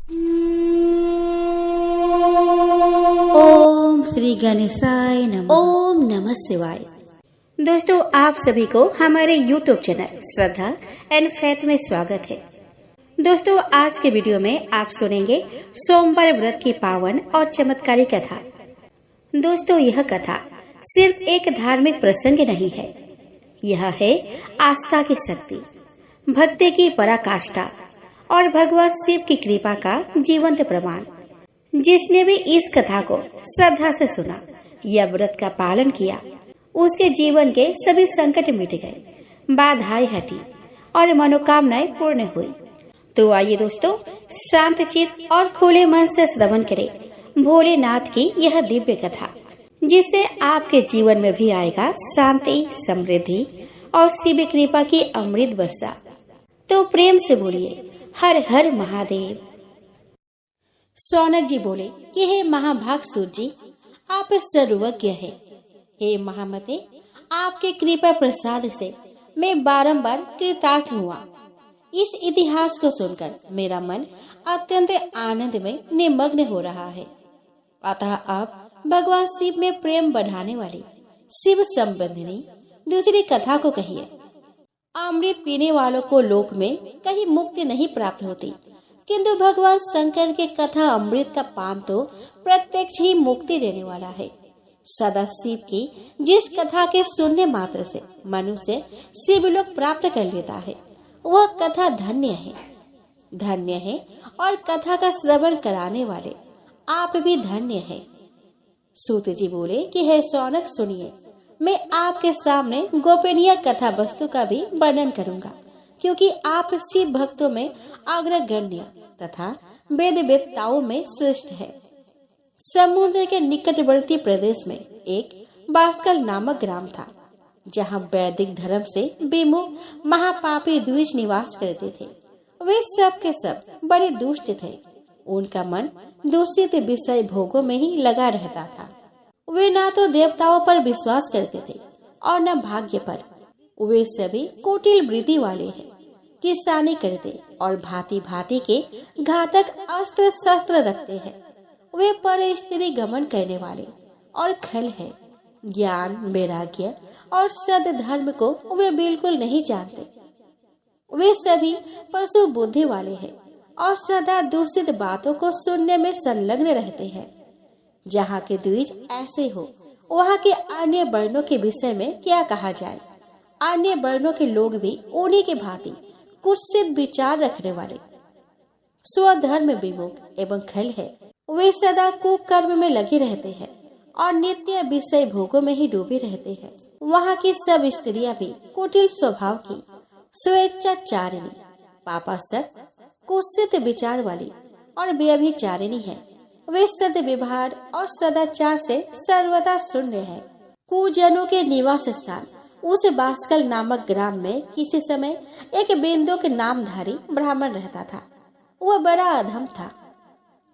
ओम श्री गणेशाय नमः। ओम नमः शिवाय। दोस्तों, आप सभी को हमारे YouTube channel Shraddha and faith में स्वागत है। दोस्तों, आज के वीडियो में आप सुनेंगे सोमवार व्रत की पावन और चमत्कारी कथा। दोस्तों, यह कथा सिर्फ एक धार्मिक प्रसंग नहीं है, यह है आस्था की शक्ति, भक्ति की पराकाष्ठा और भगवान शिव की कृपा का जीवंत प्रमाण। जिसने भी इस कथा को श्रद्धा से सुना या व्रत का पालन किया, उसके जीवन के सभी संकट मिट गए, बाधाएं हटी और मनोकामनाएं पूर्ण हुई। तो आइए दोस्तों, शांत चित्त और खुले मन से श्रवण करें भोलेनाथ की यह दिव्य कथा, जिससे आपके जीवन में भी आएगा शांति, समृद्धि और शिव कृपा की अमृत वर्षा। तो प्रेम से बोलिए हर हर महादेव। सौनक जी बोले कि हे महाभागसुर जी, आप सर्वज्ञ है। हे महामते, आपके कृपा प्रसाद से मैं बारंबार कृतार्थ हुआ। इस इतिहास को सुनकर मेरा मन अत्यंत आनंद में निमग्न हो रहा है। अतः आप भगवान शिव में प्रेम बढ़ाने वाली शिव संबंधिनी दूसरी कथा को कहिए। अमृत पीने वालों को लोक में कहीं मुक्ति नहीं प्राप्त होती, किंतु भगवान शंकर के कथा अमृत का पान तो प्रत्यक्ष ही मुक्ति देने वाला है। सदा शिव की जिस कथा के सुनने मात्र से मनुष्य शिवलोक प्राप्त कर लेता है, वह कथा धन्य है, धन्य है। और कथा का श्रवण कराने वाले आप भी धन्य है। सूत जी बोले कि हे सौनक, सुनिए, मैं आपके सामने गोपनीय कथा वस्तु का भी वर्णन करूंगा, क्योंकि आप शिव भक्तों में अग्रगण्य तथा वेद वेत्ताओं में श्रेष्ठ है। समुद्र के निकटवर्ती प्रदेश में एक बास्कल नामक ग्राम था, जहां वैदिक धर्म से विमुख महापापी द्विज निवास करते थे। वे सब के सब बड़े दुष्ट थे। उनका मन दूषित विषय भोगों में ही लगा रहता था। वे न तो देवताओं पर विश्वास करते थे और न भाग्य पर। वे सभी कुटिल वृत्ति वाले हैं, किसानी करते और भांति भांति के घातक अस्त्र शस्त्र रखते हैं। वे पर स्त्री गमन करने वाले और खल है। ज्ञान, वैराग्य और सद धर्म को वे बिल्कुल नहीं जानते। वे सभी पशु बुद्धि वाले हैं और सदा दूषित बातों को सुनने में संलग्न रहते हैं। जहाँ के द्विज ऐसे हो, वहाँ के अन्य वर्णों के विषय में क्या कहा जाए। अन्य वर्णों के लोग भी उन्हीं के भांति कुत्सित विचार रखने वाले, स्वधर्म विमुख एवं खल है। वे सदा कुकर्म में लगे रहते हैं और नित्य विषय भोगों में ही डूबे रहते हैं। वहाँ की सब स्त्रियां भी कुटिल स्वभाव की, स्वेच्छाचारिणी, पापासक्त, कुत्सित विचार वाली और व्यभिचारिणी है। वे सद व्यवहार और सदाचार से सर्वदा शून्य है। कुजनों के निवास स्थान उस बास्कल नामक ग्राम में किसी समय एक बिंदु के नामधारी ब्राह्मण रहता था। वह बड़ा अधम था।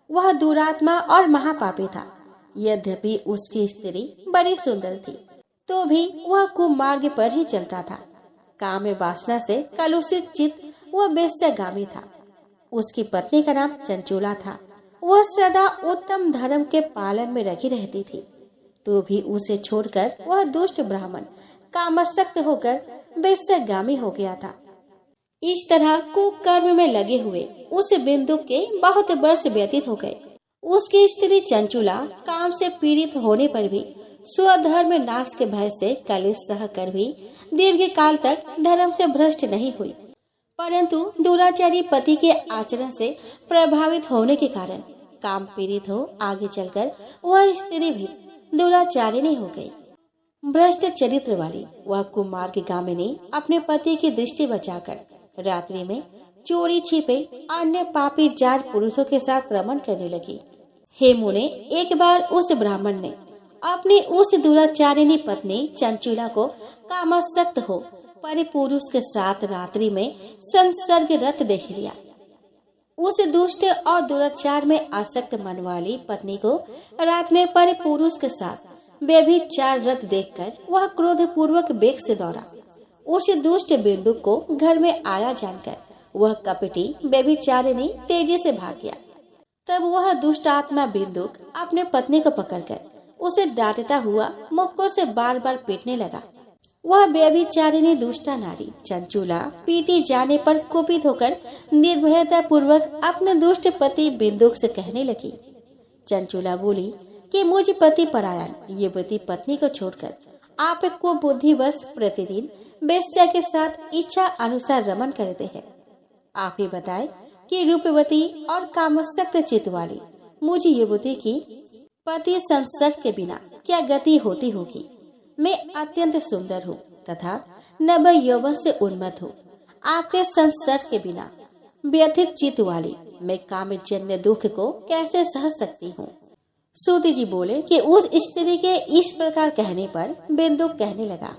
वह दुरात्मा और महापापी था। यद्यपि उसकी स्त्री बड़ी सुंदर थी, तो भी वह कुमार्ग पर ही चलता था। काम वासना से कलुषित चित्त वह वेश्यागामी था। उसकी पत्नी का नाम चंचूला था। वह सदा उत्तम धर्म के पालन में लगी रहती थी, तो भी उसे छोड़कर वह दुष्ट ब्राह्मण कामासक्त होकर वेश्यागामी हो गया था। इस तरह कुकर्म में लगे हुए उस बिंदु के बहुत वर्ष व्यतीत हो गए। उसकी स्त्री चंचूला काम से पीड़ित होने पर भी स्वधर्म नाश के भय से कलेश सह कर भी दीर्घ काल तक धर्म से भ्रष्ट नहीं हुई, परंतु दुराचारी पति के आचरण से प्रभावित होने के कारण काम पीड़ित हो आगे चलकर वह स्त्री भी दुराचारिणी हो गई। भ्रष्ट चरित्र वाली वह कुमार्ग गामिनी अपने पति की दृष्टि बचाकर रात्रि में चोरी छिपे अन्य पापी जार पुरुषों के साथ रमन करने लगी। हे मुने, एक बार उस ब्राह्मण ने अपनी उस दुराचारिणी पत्नी चंचूला को कामासक्त हो परिपुरुष के साथ रात्रि में संसर्ग रत देख लिया। उस दुष्ट और दुराचार में आसक्त मन वाली पत्नी को रात में परिपुरुष के साथ व्यभिचार रत देखकर वह क्रोध पूर्वक वेग से दौड़ा। उस दुष्ट बिंदु को घर में आया जानकर वह कपटी व्यभिचारिणी तेजी से भाग गया। तब वह दुष्ट आत्मा बिंदुक अपने पत्नी को पकड़कर उसे डांटता हुआ मुक्कों से बार बार पीटने लगा। वह व्यभिचारिणी दुष्टा नारी चंचूला पीटी जाने पर कुपित होकर निर्भयता पूर्वक अपने दुष्ट पति बिंदुक से कहने लगी। चंचूला बोली कि मुझ पति परायण युवती पत्नी को छोड़कर आप को बुद्धिवश प्रतिदिन वेश्या के साथ इच्छा अनुसार रमन करते हैं। आप ही बताए कि रूपवती और कामसक्त चित्त वाली मुझ युवती की पति संसर्ग के बिना क्या गति होती होगी। मैं अत्यंत सुंदर हूँ तथा नव यौवन से उन्मत्त हूँ। आपके संसर्ग के बिना व्यथित चित्त वाली मैं कामजन्य दुख को कैसे सह सकती हूँ। सूत जी बोले कि उस स्त्री के इस प्रकार कहने पर बिंदुक कहने लगा।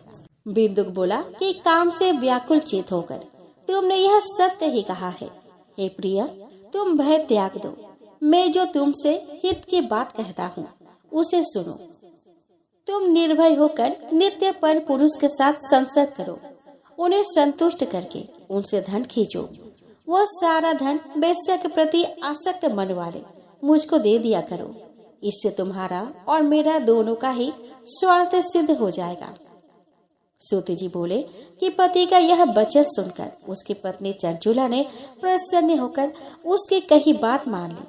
बिंदुक बोला कि काम से व्याकुल चित होकर तुमने यह सत्य ही कहा है। हे प्रिय, तुम भय त्याग दो। मैं जो तुमसे हित की बात कहता हूँ उसे सुनो। तुम निर्भय होकर नित्य पर पुरुष के साथ संसर्ग करो। उन्हें संतुष्ट करके उनसे धन खींचो। वह सारा धन वेश्या के प्रति आसक्त मन वाले मुझको दे दिया करो। इससे तुम्हारा और मेरा दोनों का ही स्वार्थ सिद्ध हो जाएगा। सूत जी बोले कि पति का यह वचन सुनकर उसकी पत्नी चंचूला ने प्रसन्न होकर उसकी कही बात मान ली।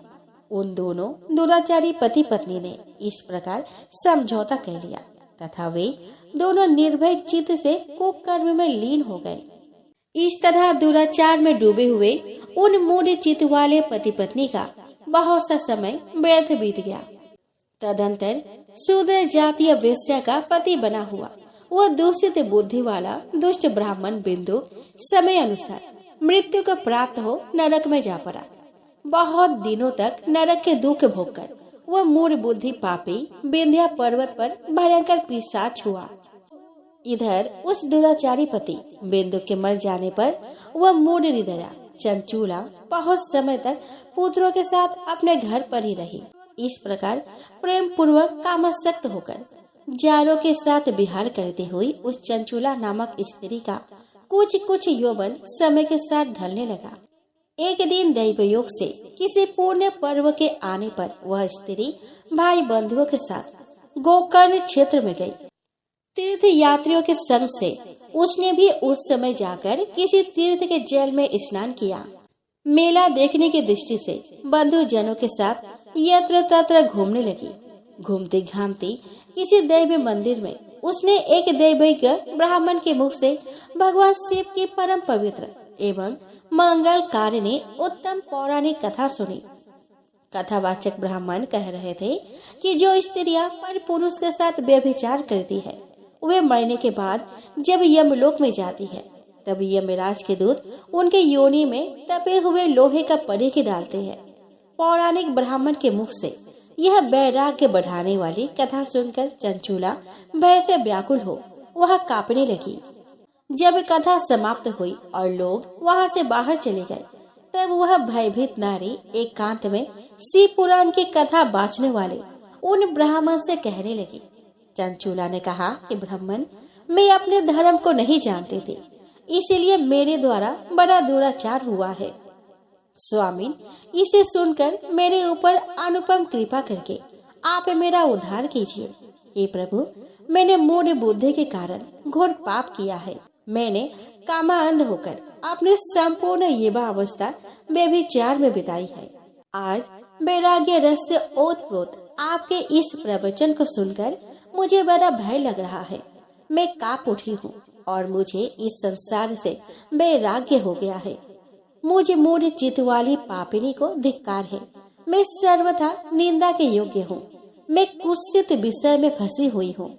उन दोनों दुराचारी पति पत्नी ने इस प्रकार समझौता कर लिया तथा वे दोनों निर्भय चित्त से कुकर्म में लीन हो गए। इस तरह दुराचार में डूबे हुए उन मूढ़ चित्त वाले पति पत्नी का बहुत सा समय व्यर्थ बीत गया। तदंतर शूद्र जातीय वेश्या का पति बना हुआ वह दूषित बुद्धि वाला दुष्ट ब्राह्मण बिंदु समय अनुसार मृत्यु को प्राप्त हो नरक में जा पड़ा। बहुत दिनों तक नरक के दुख भोगकर वह मूढ़ बुद्धि पापी विंध्या पर्वत पर भयंकर पिशाच हुआ। इधर उस दुराचारी पति बिंदु के मर जाने पर वह मूढ़ हृदया चंचूला बहुत समय तक पुत्रों के साथ अपने घर पर ही रही। इस प्रकार प्रेम पूर्वक कामासक्त होकर जारों के साथ विहार करते हुए उस चंचूला नामक स्त्री का कुछ यौवन समय के साथ ढलने लगा। एक दिन दैवयोग से किसी पुण्य पर्व के आने पर वह स्त्री भाई बंधुओं के साथ गोकर्ण क्षेत्र में गई। तीर्थ यात्रियों के संग से उसने भी उस समय जाकर किसी तीर्थ के जल में स्नान किया। मेला देखने की दृष्टि से बंधु जनों के साथ यत्र तत्र घूमने लगी। घूमती घामती किसी दैव मंदिर में उसने एक दैविक ब्राह्मण के मुख से भगवान शिव की परम पवित्र एवं मंगलकारिणी उत्तम पौराणिक कथा सुनी। कथावाचक ब्राह्मण कह रहे थे कि जो स्त्रियां पर पुरुष के साथ व्यभिचार करती है वे मरने के बाद जब यमलोक में जाती है तब यमराज के दूत उनके योनि में तपे हुए लोहे का परीख डालते हैं। पौराणिक ब्राह्मण के मुख से यह वैराग्य बढ़ाने वाली कथा सुनकर चंचूला भय से व्याकुल हो वह कांपने लगी। जब कथा समाप्त हुई और लोग वहां से बाहर चले गए तब वह भयभीत नारी एकांत में शिव पुराण की कथा बाँचने वाले उन ब्राह्मण से कहने लगी। चंचूला ने कहा कि ब्राह्मण, मैं अपने धर्म को नहीं जानती थी, इसलिए मेरे द्वारा बड़ा दुराचार हुआ है। स्वामी, इसे सुनकर मेरे ऊपर अनुपम कृपा करके आप मेरा उद्धार कीजिए। हे प्रभु, मैंने मूढ़ बुद्धि के कारण घोर पाप किया है। मैंने कामांध होकर अपनी संपूर्ण युवा अवस्था व्यभिचार में बिताई है। आज वैराग्य रस से ओतप्रोत आपके इस प्रवचन को सुनकर मुझे बड़ा भय लग रहा है। मैं कांप उठी हूँ और मुझे इस संसार से वैराग्य हो गया है। मुझे मूढ़ चित्त वाली पापिनी को धिक्कार है। मैं सर्वथा निंदा के योग्य हूँ। मैं कुत्सित विषय में फंसी हुई हूँ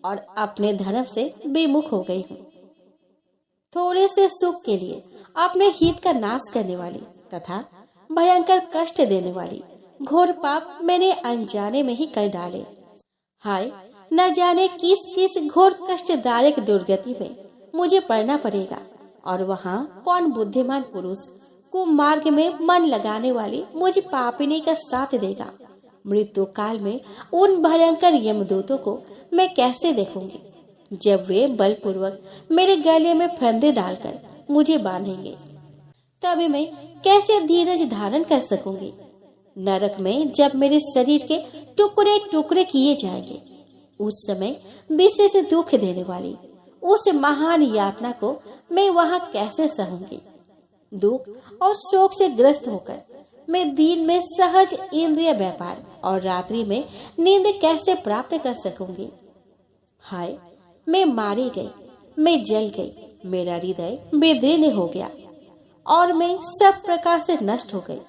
और अपने धर्म से विमुख हो गई हूँ। थोड़े से सुख के लिए अपने हित का नाश करने वाली तथा भयंकर कष्ट देने वाली घोर पाप मैंने अनजाने में ही कर डाले। हाय, न जाने किस किस घोर कष्टदायक दुर्गति में मुझे पड़ना पड़ेगा और वहाँ कौन बुद्धिमान पुरुष कुमार्ग में मन लगाने वाली मुझे पापिनी का साथ देगा। मृत्यु काल में उन भयंकर यमदूतों को मैं कैसे देखूंगी जब वे बलपूर्वक मेरे गले में फंदे डालकर मुझे बांधेंगे। तभी मैं कैसे धीरज धारण कर सकूंगी। नरक में जब मेरे शरीर के टुकड़े टुकड़े किए जाएंगे, उस समय विशेष दुख देने वाली उस महान यातना को मैं वहां कैसे सहूंगी। दुख और शोक से ग्रस्त होकर मैं दिन में सहज इंद्रिय व्यापार और रात्रि में नींद कैसे प्राप्त कर सकूंगी। हाय, मैं मारी गई, मैं जल गई, मेरा हृदय विदीर्ण हो गया और मैं सब प्रकार से नष्ट हो गई,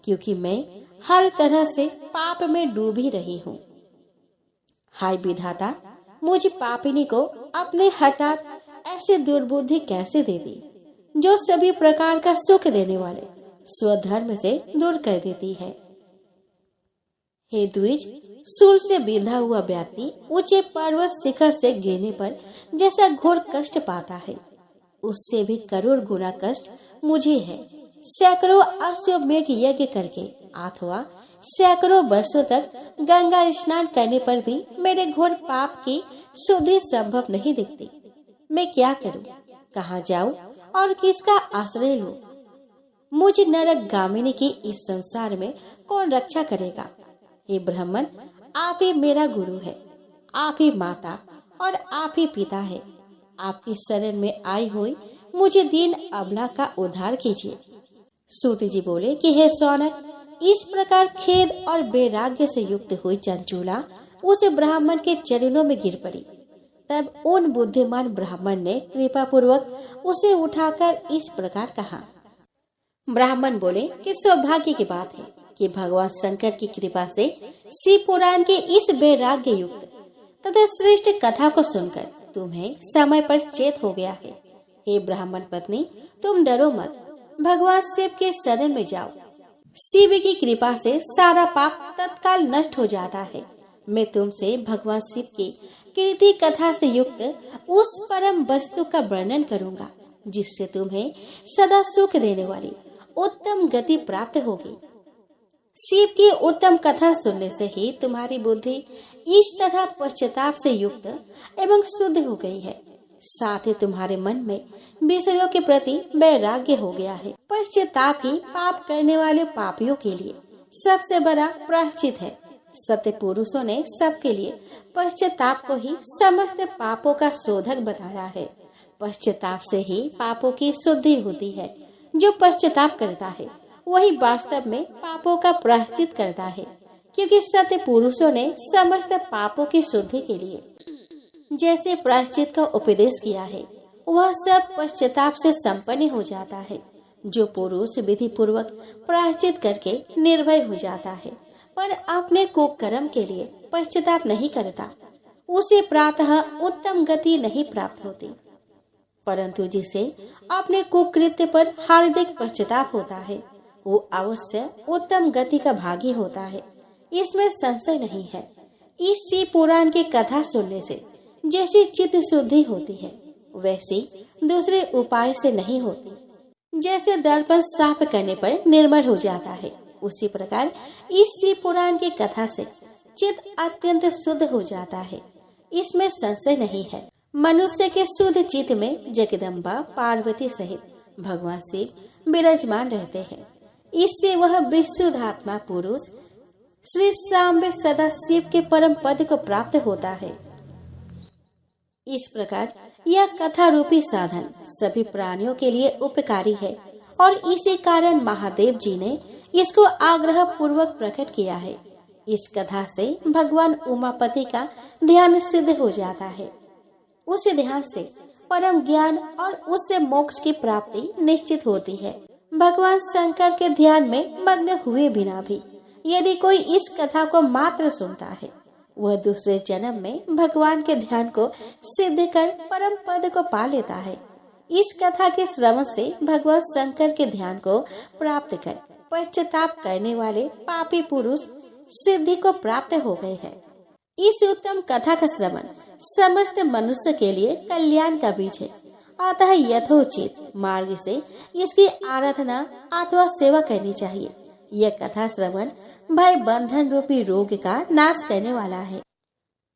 क्योंकि मैं हर तरह से पाप में डूबी रही हूँ। हाय विधाता, मुझ पापिनी को अपने हठात ऐसी दुर्बुद्धि कैसे दे दी, जो सभी प्रकार का सुख देने वाले स्वधर्म से दूर कर देती है। हे द्विज, सूल से बिंधा हुआ व्यक्ति ऊंचे पर्वत शिखर से गिरने पर जैसा घोर कष्ट पाता है, उससे भी करोड़ गुना कष्ट मुझे है। सैकड़ों अश्वमेघ यज्ञ करके अथवा सैकड़ों वर्षों तक गंगा स्नान करने पर भी मेरे घोर पाप की शुद्धि संभव नहीं दिखती। मैं क्या करूं, कहाँ जाऊं और किसका आश्रय लूं? मुझ नरक गामिनी की इस संसार में कौन रक्षा करेगा? हे ब्राह्मण, आप ही मेरा गुरु है, आप ही माता और आप ही पिता है। आपकी शरण में आई हुई मुझे दीन अबला का उद्धार कीजिए। सूत जी बोले कि हे सौनक, इस प्रकार खेद और वैराग्य से युक्त हुई चंचूला उस ब्राह्मण के चरणों में गिर पड़ी। तब उन बुद्धिमान ब्राह्मण ने कृपा पूर्वक उसे उठाकर इस प्रकार कहा। ब्राह्मण बोले कि सौभाग्य की बात है कि भगवान शंकर की कृपा से शिव पुराण के इस वैराग्य युक्त तथा श्रेष्ठ कथा को सुनकर तुम्हें समय पर चेत हो गया है। हे ब्राह्मण पत्नी, तुम डरो मत, भगवान शिव के शरण में जाओ। शिव की कृपा से सारा पाप तत्काल नष्ट हो जाता है। मैं तुमसे भगवान शिव की कीर्ति कथा से युक्त उस परम वस्तु का वर्णन करूंगा, जिससे तुम्हें सदा सुख देने वाली उत्तम गति प्राप्त होगी। शिव की उत्तम कथा सुनने से ही तुम्हारी बुद्धि इस तरह पश्चाताप से युक्त एवं शुद्ध हो गई है। साथ ही तुम्हारे मन में विषयों के प्रति वैराग्य हो गया है। पश्चाताप ही पाप करने वाले पापियों के लिए सबसे बड़ा प्रायश्चित है। सत्य पुरुषों ने सबके लिए पश्चाताप को ही समस्त पापों का शोधक बताया है। पश्चाताप से ही पापों की शुद्धि होती है। जो पश्चाताप करता है वही वास्तव में पापों का प्रायश्चित करता है, क्योंकि सत्य पुरुषों ने समस्त पापों की शुद्धि के लिए जैसे प्रायश्चित का उपदेश किया है, वह सब पश्चाताप से संपन्न हो जाता है। जो पुरुष विधि पूर्वक प्रायश्चित करके निर्भय हो जाता है पर अपने कुकर्म के लिए पश्चाताप नहीं करता, उसे प्रातः उत्तम गति नहीं प्राप्त होती। परंतु जिसे अपने कुकृत्य पर हार्दिक पश्चाताप होता है, वो अवश्य उत्तम गति का भागी होता है, इसमें संशय नहीं है। इस शिव पुराण की कथा सुनने से जैसी चित्त शुद्धि होती है, वैसी दूसरे उपाय से नहीं होती। जैसे दर्पण साफ करने पर निर्मल हो जाता है, उसी प्रकार इस शिव पुराण की कथा से चित्त अत्यंत शुद्ध हो जाता है, इसमें संशय नहीं है। मनुष्य के शुद्ध चित्त में जगदम्बा पार्वती सहित भगवान शिव विराजमान रहते हैं। इससे वह विशुद्ध आत्मा पुरुष श्री सांबे सदा शिव के परम पद को प्राप्त होता है। इस प्रकार यह कथा रूपी साधन सभी प्राणियों के लिए उपकारी है और इसी कारण महादेव जी ने इसको आग्रह पूर्वक प्रकट किया है। इस कथा से भगवान उमापति का ध्यान सिद्ध हो जाता है। उस ध्यान से परम ज्ञान और उससे मोक्ष की प्राप्ति निश्चित होती है। भगवान शंकर के ध्यान में मग्न हुए बिना भी यदि कोई इस कथा को मात्र सुनता है, वह दूसरे जन्म में भगवान के ध्यान को सिद्ध कर परम पद को पा लेता है। इस कथा के श्रवण से भगवान शंकर के ध्यान को प्राप्त कर पश्चाताप करने वाले पापी पुरुष सिद्धि को प्राप्त हो गए हैं। इस उत्तम कथा का श्रवण समस्त मनुष्य के लिए कल्याण का बीज है। अतः यथोचित मार्ग से इसकी आराधना अथवा सेवा करनी चाहिए। यह कथा श्रवण भय बंधन रूपी रोग का नाश करने वाला है।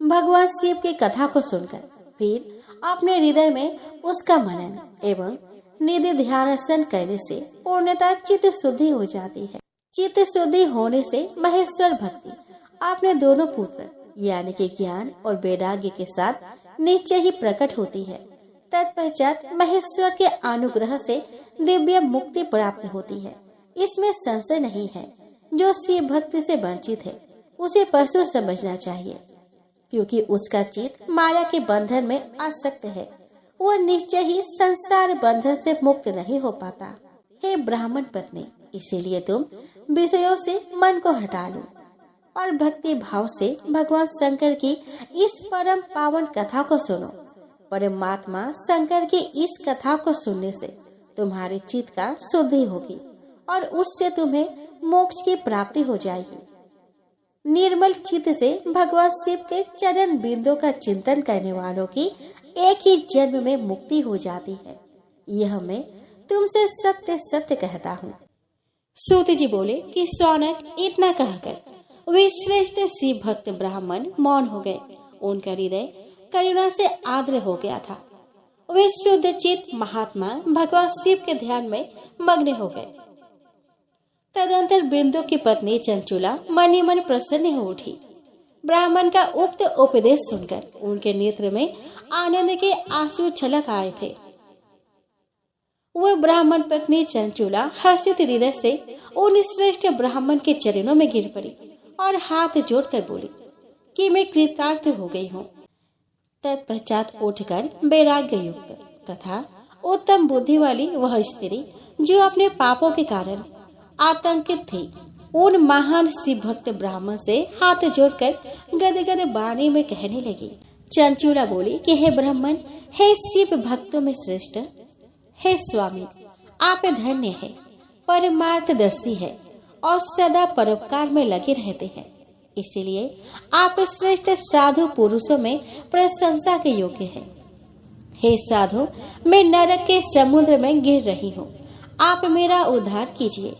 भगवान शिव की कथा को सुनकर फिर अपने हृदय में उसका मनन एवं निधि ध्यान करने से पूर्णतः चित्त शुद्धि हो जाती है। चित्त शुद्धि होने से महेश्वर भक्ति अपने दोनों पुत्र यानी कि ज्ञान और वैराग्य के साथ निश्चय ही प्रकट होती है। तत्पश्चात महेश्वर के अनुग्रह से दिव्य मुक्ति प्राप्त होती है। इसमें संशय नहीं है। जो शिव भक्ति से वंचित है उसे पशु समझना चाहिए, क्योंकि उसका चित्त माया के बंधन में आसक्त है। वह निश्चय ही संसार बंधन से मुक्त नहीं हो पाता। हे ब्राह्मण पत्नी, इसीलिए तुम विषयों से मन को हटा लो और भक्ति भाव से भगवान शंकर की इस परम पावन कथा को सुनो। परमात्मा शंकर की इस कथा को सुनने से तुम्हारे चित्त का शुद्धि होगी और उससे तुम्हें मोक्ष की प्राप्ति हो जाएगी। निर्मल चित्त से भगवान शिव के चरण बिंदु का चिंतन करने वालों की एक ही जन्म में मुक्ति हो जाती है। यह मैं तुमसे सत्य सत्य कहता हूँ। सूत जी बोले कि शौनक इतना कहकर वे श्रेष्ठ शिव भक्त ब्राह्मण मौन हो गए। उनका हृदय करुणा से आर्द्र हो गया था। वे शुद्ध चित्त महात्मा भगवान शिव के ध्यान में मग्न हो गए। तदंतर बिंदु की पत्नी चंचुला मन ही मन प्रसन्न हो उठी। ब्राह्मण का उक्त उपदेश सुनकर उनके नेत्र में आनंद के आंसू छलक आए थे। वह ब्राह्मण पत्नी चंचुला हर्षित हृदय से उन श्रेष्ठ ब्राह्मण के चरणों में गिर पड़ी और हाथ जोड़कर बोली कि मैं कृतार्थ हो गई हूँ। तत्पश्चात उठकर वैराग्य युक्त तथा उत्तम बुद्धि वाली वह स्त्री जो अपने पापों के कारण आतंकित थी, उन महान शिव भक्त ब्राह्मण से हाथ जोड़कर गदगद वाणी में कहने लगी। चंचुला बोली कि हे ब्राह्मण, हे शिव भक्तों में श्रेष्ठ, हे स्वामी, आप धन्य है, परमार्थदर्शी है और सदा परोपकार में लगे रहते हैं। इसीलिए आप श्रेष्ठ साधु पुरुषों में प्रशंसा के योग्य हैं। हे साधु, मैं नरक के समुद्र में गिर रही हूँ, आप मेरा उद्धार कीजिए।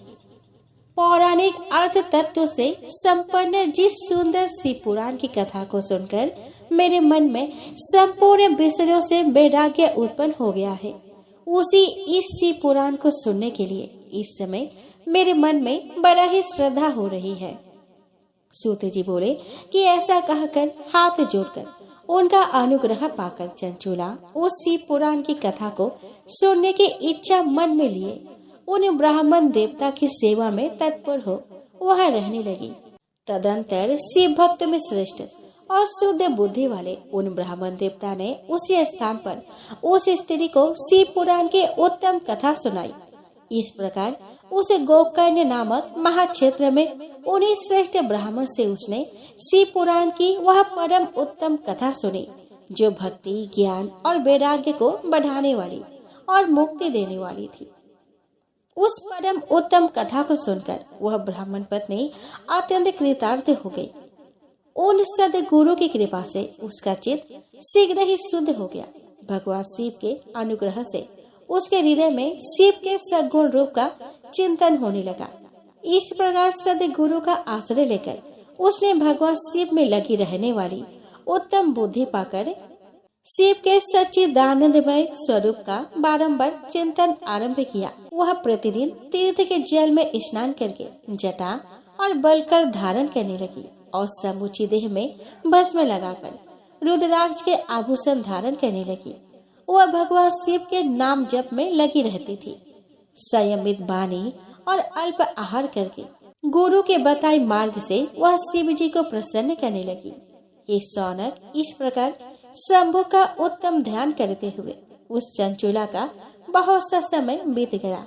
पौराणिक अर्थ तत्व से संपन्न जिस सुंदर शिव पुराण की कथा को सुनकर मेरे मन में संपूर्ण विषयों से वैराग्य उत्पन्न हो गया है, उसी इस शिव पुराण को सुनने के लिए इस समय मेरे मन में बड़ा ही श्रद्धा हो रही है। सूत जी बोले कि ऐसा कहकर हाथ जोड़कर उनका अनुग्रह पाकर चंचुला उस शिव पुराण की कथा को सुनने की इच्छा मन में लिए उन ब्राह्मण देवता की सेवा में तत्पर हो वहां रहने लगी। तदंतर शिव भक्त में श्रेष्ठ और शुद्ध बुद्धि वाले उन ब्राह्मण देवता ने उसी स्थान पर उस स्त्री को शिव पुराण की उत्तम कथा सुनाई। इस प्रकार उस गोकर्ण नामक महाक्षेत्र में उन्हीं श्रेष्ठ ब्राह्मण से उसने शिव पुराण की वह परम उत्तम कथा सुनी, जो भक्ति, ज्ञान और वैराग्य को बढ़ाने वाली और मुक्ति देने वाली थी। उस परम उत्तम कथा को सुनकर वह ब्राह्मण पत्नी अत्यंत कृतार्थ हो गई। उन सद्गुरु की कृपा से उसका चित्त शीघ्र ही शुद्ध हो गया। भगवान शिव के अनुग्रह से उसके हृदय में शिव के सद्गुण रूप का चिंतन होने लगा। इस प्रकार सद्गुरु का आश्रय लेकर उसने भगवान शिव में लगी रहने वाली उत्तम बुद्धि पाकर शिव के सच्चिदानंदमय स्वरूप का बारंबार चिंतन आरंभ किया। वह प्रतिदिन तीर्थ के जल में स्नान करके जटा और बलकर धारण करने लगी और समूची देह में भस्म लगाकर रुद्राक्ष के आभूषण धारण करने लगी। वह भगवान शिव के नाम जप में लगी रहती थी। संयमित वाणी और अल्प आहार करके गुरु के बताए मार्ग से वह शिव जी को प्रसन्न करने लगी। ये शौनक, इस प्रकार शंभु का उत्तम ध्यान करते हुए उस चंचुला का बहुत सा समय बीत गया।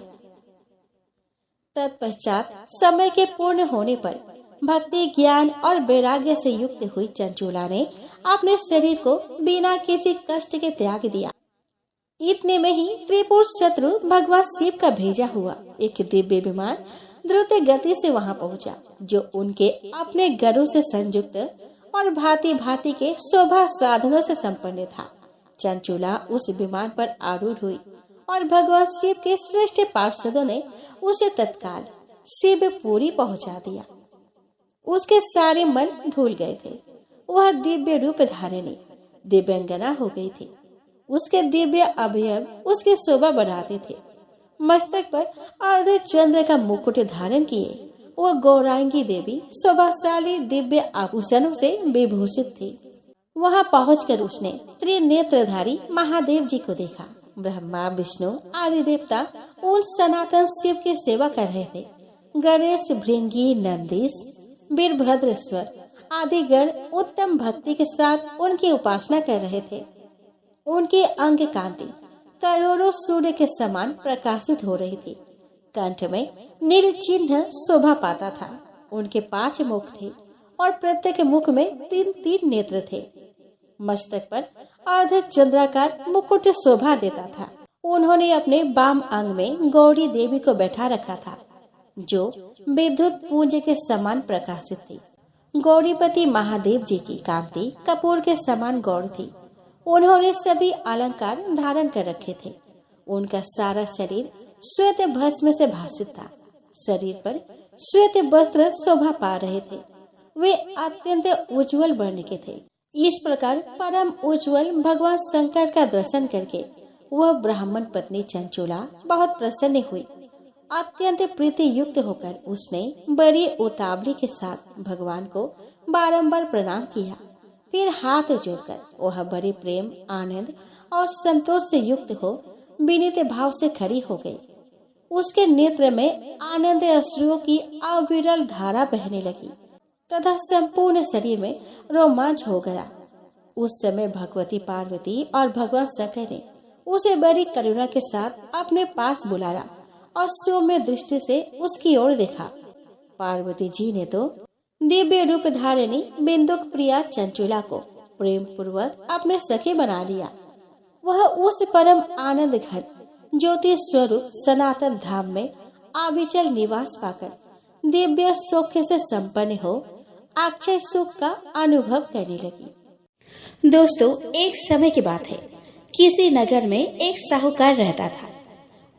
तत्पश्चात समय के पूर्ण होने पर भक्ति, ज्ञान और वैराग्य से युक्त हुई चंचुला ने अपने शरीर को बिना किसी कष्ट के त्याग दिया। इतने में ही त्रिपुर शत्रु भगवान शिव का भेजा हुआ एक दिव्य विमान द्रुत गति से वहां पहुंचा, जो उनके अपने गरुड़ से संयुक्त और भांति भांति के शोभा साधनों से संपन्न था। चंचुला उस विमान पर आरूढ़ हुई और भगवान शिव के श्रेष्ठ पार्षदों ने उसे तत्काल शिवपुरी पहुंचा दिया। उसके सारे मन भूल गए थे। वह दिव्य रूप धारिणी दिव्यांगना हो गई थी। उसके दिव्य अवयव उसकी शोभा बढ़ाते थे। मस्तक पर अर्ध चंद्र का मुकुट धारण किए वह गौरांगी देवी शोभाशाली दिव्य आभूषणों से विभूषित थी। वहां पहुंचकर उसने त्रिनेत्रधारी महादेव जी को देखा। ब्रह्मा विष्णु आदि देवता उन सनातन शिव की सेवा कर रहे थे। गणेश, भृंगी, नंदीश, वीरभद्रेश्वर आदि गण उत्तम भक्ति के साथ उनकी उपासना कर रहे थे। उनकी अंग कांति करोड़ों सूर्य के समान प्रकाशित हो रही थी। कंठ में नील चिन्ह शोभा पाता था। उनके 5 मुख थे और प्रत्येक मुख में 3-3 नेत्र थे। मस्तक पर अर्ध चंद्राकार मुकुट शोभा देता था। उन्होंने अपने बाम अंग में गौरी देवी को बैठा रखा था, जो विद्युत पुंज के समान प्रकाशित थी। गौरीपति महादेव जी की कांति कपूर के समान गौर थी। उन्होंने सभी अलंकार धारण कर रखे थे। उनका सारा शरीर श्वेत भस्म से भासित था। शरीर पर श्वेत वस्त्र शोभा पा रहे थे। वे अत्यंत उज्जवल वर्ण के थे। इस प्रकार परम उज्जवल भगवान शंकर का दर्शन करके वह ब्राह्मण पत्नी चंचुला बहुत प्रसन्न हुई। अत्यंत प्रीति युक्त होकर उसने बड़ी उतावली के साथ भगवान को बारंबार प्रणाम किया। फिर हाथ जोड़कर वह बड़े प्रेम, आनंद और संतोष से युक्त हो विनीत भाव से खड़ी हो गई। उसके नेत्र में आनंद अश्रुओं की अविरल धारा बहने लगी तथा संपूर्ण शरीर में रोमांच हो गया। उस समय भगवती पार्वती और भगवान शंकर ने उसे बड़ी करुणा के साथ अपने पास बुलाया और सौम्य दृष्टि से उसकी ओर देखा। पार्वती जी ने तो दिव्य रूप धारिणी बिंदुक प्रिया चंचुला को प्रेम पूर्वक अपने सखी बना लिया। वह उस परम आनंद घन ज्योति स्वरूप सनातन धाम में अविचल निवास पाकर दिव्य सौख्य से संपन्न हो अक्षय सुख का अनुभव करने लगी। दोस्तों, एक समय की बात है। किसी नगर में एक साहूकार रहता था।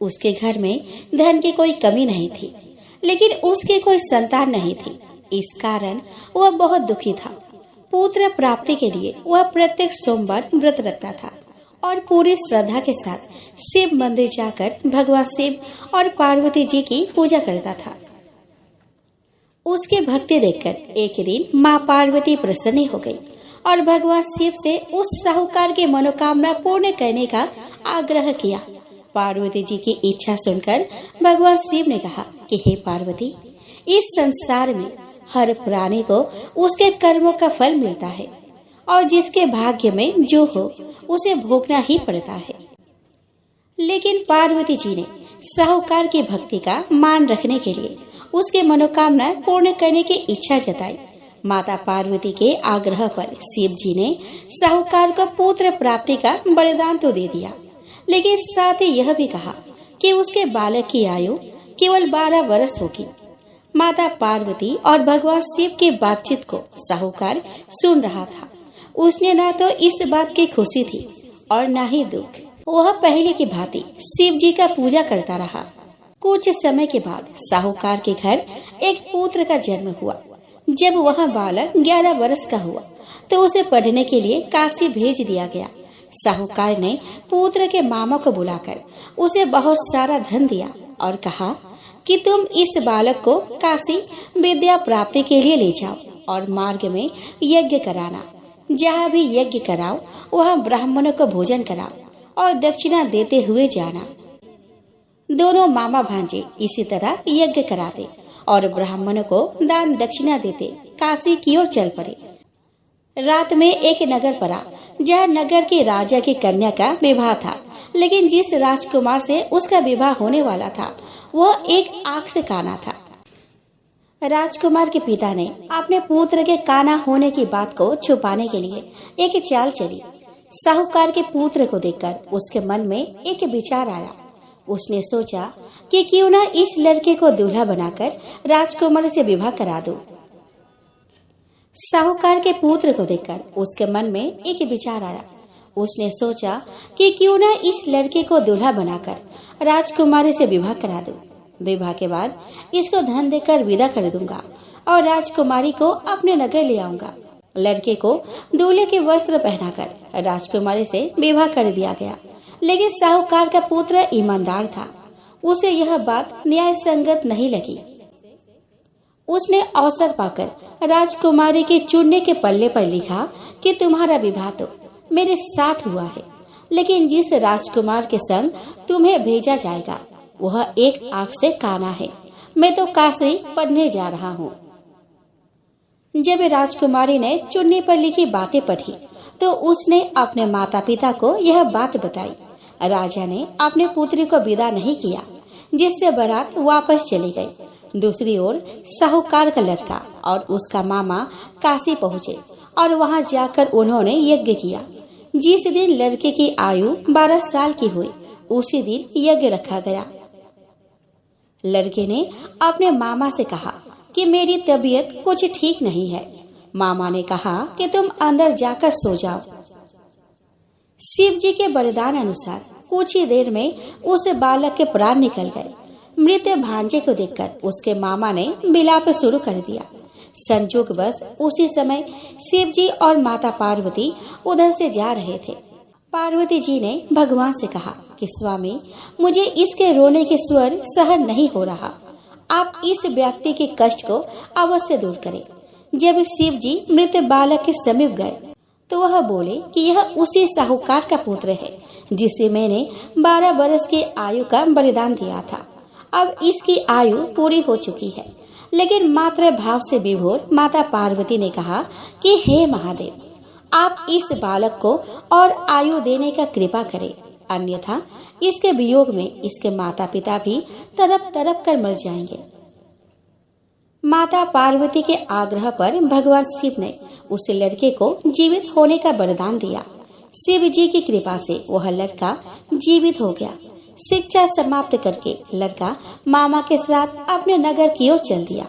उसके घर में धन की कोई कमी नहीं थी, लेकिन उसकी कोई संतान नहीं थी। इस कारण वह बहुत दुखी था। पुत्र प्राप्ति के लिए वह प्रत्येक सोमवार व्रत रखता था और पूरी श्रद्धा के साथ शिव मंदिर जाकर भगवान शिव और पार्वती जी की पूजा करता था। उसकी भक्ति देखकर एक दिन माँ पार्वती प्रसन्न हो गई और भगवान शिव से उस साहूकार की मनोकामना पूर्ण करने का आग्रह किया। पार्वती जी की इच्छा सुनकर भगवान शिव ने कहा कि हे पार्वती, इस संसार में हर प्राणी को उसके कर्मों का फल मिलता है और जिसके भाग्य में जो हो उसे भोगना ही पड़ता है। लेकिन पार्वती जी ने साहूकार की भक्ति का मान रखने के लिए उसके मनोकामना पूर्ण करने की इच्छा जताई। माता पार्वती के आग्रह पर शिव जी ने साहूकार को पुत्र प्राप्ति का वरदान तो दे दिया, लेकिन साथ ही यह भी कहा कि उसके बालक की आयु केवल 12 वर्ष होगी। माता पार्वती और भगवान शिव की बातचीत को साहूकार सुन रहा था। उसने ना तो इस बात की खुशी थी और ना ही दुख। वह पहले की भांति शिव जी का पूजा करता रहा। कुछ समय के बाद साहूकार के घर एक पुत्र का जन्म हुआ। जब वह बालक 11 वर्ष का हुआ तो उसे पढ़ने के लिए काशी भेज दिया गया। साहूकार ने पुत्र के मामा को बुलाकर उसे बहुत सारा धन दिया और कहा कि तुम इस बालक को काशी विद्या प्राप्ति के लिए ले जाओ और मार्ग में यज्ञ कराना। जहाँ भी यज्ञ कराओ वहाँ ब्राह्मणों को भोजन कराओ और दक्षिणा देते हुए जाना। दोनों मामा भांजे इसी तरह यज्ञ कराते और ब्राह्मणों को दान दक्षिणा देते काशी की ओर चल पड़े। रात में एक नगर पड़ा जहाँ नगर के राजा की कन्या का विवाह था, लेकिन जिस राजकुमार से उसका विवाह होने वाला था वह एक आंख से काना था। राजकुमार के पिता ने अपने पुत्र के काना होने की बात को छुपाने के लिए एक चाल चली। साहूकार के पुत्र को देखकर उसके मन में एक विचार आया। उसने सोचा कि क्यों न इस लड़के को दूल्हा बनाकर राजकुमार से विवाह करा दूं। साहूकार के पुत्र को देखकर उसके मन में एक विचार आया। उसने सोचा कि क्यों न इस लड़के को दूल्हा बनाकर राजकुमारी से विवाह करा दूं। विवाह के बाद इसको धन देकर विदा कर दूंगा और राजकुमारी को अपने नगर ले आऊंगा। लड़के को दूल्हे के वस्त्र पहनाकर राजकुमारी से विवाह कर दिया गया, लेकिन साहूकार का पुत्र ईमानदार था। उसे यह बात न्याय संगत नहीं लगी। उसने अवसर पाकर राजकुमारी के चुनने के पल्ले पर लिखा कि तुम्हारा विवाह तो मेरे साथ हुआ है, लेकिन जिस राजकुमार के संग तुम्हें भेजा जाएगा वह एक आंख से काना है। मैं तो काशी पढ़ने जा रहा हूँ। जब राजकुमारी ने चुन्नी पर लिखी बातें पढ़ी तो उसने अपने माता पिता को यह बात बताई। राजा ने अपने पुत्री को विदा नहीं किया, जिससे बारात वापस चली गई। दूसरी ओर साहूकार का लड़का और उसका मामा काशी पहुँचे और वहां जाकर उन्होंने यज्ञ किया। जिस दिन लड़के की आयु 12 साल की हुई उसी दिन यज्ञ रखा गया। लड़के ने अपने मामा से कहा कि मेरी तबीयत कुछ ठीक नहीं है। मामा ने कहा कि तुम अंदर जाकर सो जाओ। शिव जी के वरदान अनुसार कुछ ही देर में उस बालक के प्राण निकल गए। मृत भांजे को देखकर उसके मामा ने विलाप शुरू कर दिया। संजोग बस उसी समय शिव जी और माता पार्वती उधर से जा रहे थे। पार्वती जी ने भगवान से कहा कि स्वामी, मुझे इसके रोने के स्वर सहन नहीं हो रहा। आप इस व्यक्ति के कष्ट को अवश्य दूर करें। जब शिव जी मृत बालक के समीप गए तो वह बोले कि यह उसी साहूकार का पुत्र है जिसे मैंने 12 वर्ष की आयु का बलिदान दिया था। अब इसकी आयु पूरी हो चुकी है। लेकिन मातृ भाव से विभोर माता पार्वती ने कहा कि हे महादेव, आप इस बालक को और आयु देने का कृपा करें, अन्यथा इसके वियोग में इसके माता पिता भी तड़प तड़प कर मर जाएंगे। माता पार्वती के आग्रह पर भगवान शिव ने उस लड़के को जीवित होने का वरदान दिया। शिव जी की कृपा से वह लड़का जीवित हो गया। शिक्षा समाप्त करके लड़का मामा के साथ अपने नगर की ओर चल दिया।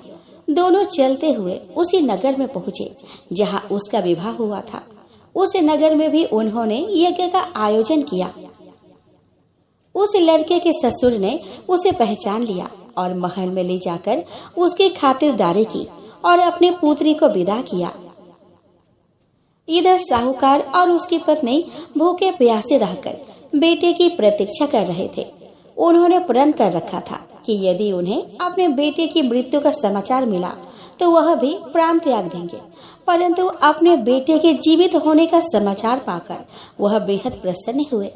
दोनों चलते हुए उसी नगर में पहुँचे जहाँ उसका विवाह हुआ था। उस नगर में भी उन्होंने यज्ञ का आयोजन किया। उस लड़के के ससुर ने उसे पहचान लिया और महल में ले जाकर उसकी खातिरदारी की और अपनी पुत्री को विदा किया। इधर साहूकार और उसकी पत्नी भूखे प्यासे रहकर बेटे की प्रतीक्षा कर रहे थे। उन्होंने प्रण कर रखा था कि यदि उन्हें अपने बेटे की मृत्यु का समाचार मिला तो वह भी प्राण त्याग देंगे, परंतु अपने बेटे के जीवित होने का समाचार पाकर वह बेहद प्रसन्न हुए।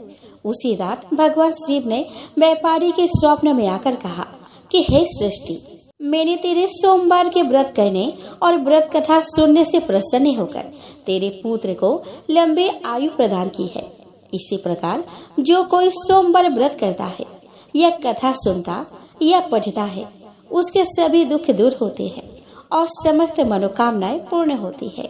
उसी रात भगवान शिव ने व्यापारी के स्वप्न में आकर कहा कि हे सृष्टि, मैंने तेरे सोमवार के व्रत करने और व्रत कथा सुनने से प्रसन्न होकर तेरे पुत्र को लंबी आयु प्रदान की है। इसी प्रकार जो कोई सोमवार व्रत करता है या कथा सुनता या पढ़ता है उसके सभी दुख दूर होते हैं और समस्त मनोकामनाएं पूर्ण होती है।